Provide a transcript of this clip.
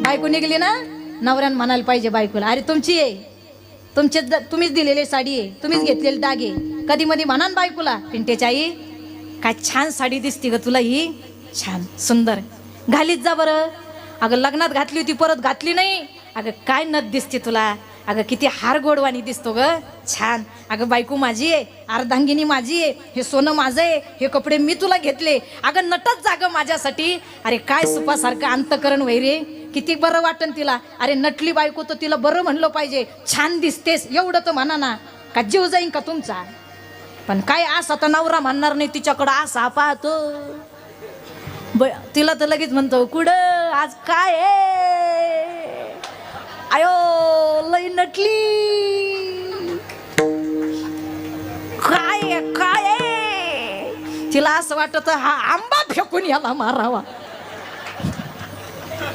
बायको निघली ना, नवऱ्यानं म्हणायला पाहिजे बायकोला, अरे तुमची आहे, तुम्हीच दिलेली साडी आहे, तुम्हीच घेतलेले दागे. कधी मध्ये म्हणा ना बायकोला, पिंटेची आई काय छान साडी दिसती ग तुला, ही छान सुंदर, घालीत जा बरं. अगं लग्नात घातली होती, परत घातली नाही. अगं काय नथ दिसते तुला, अगं किती हार गोडवाणी दिसतो ग, छान. अगं बायको माझी आहे, अर्धांगिनी माझी आहे, हे सोनं माझं आहे, हे कपडे मी तुला घेतले. अगं नटच जाग माझ्यासाठी. अरे काय सुपासारखं अंतकरण वैरे, किती बरं वाटन तिला. अरे नटली बायको तर तिला बरं म्हणलं पाहिजे, छान दिसतेस एवढं तर म्हणा ना, का जीव जाईन का तुमचा. पण काय असा तर नवरा म्हणणार नाही तिच्याकडं, असा पाहतो तिला तर लगेच म्हणतो, कुठं आज काय आहे, आयो लई नटली, काय काय. तिला असं वाटत हा आंबा फेकून याला मारावा.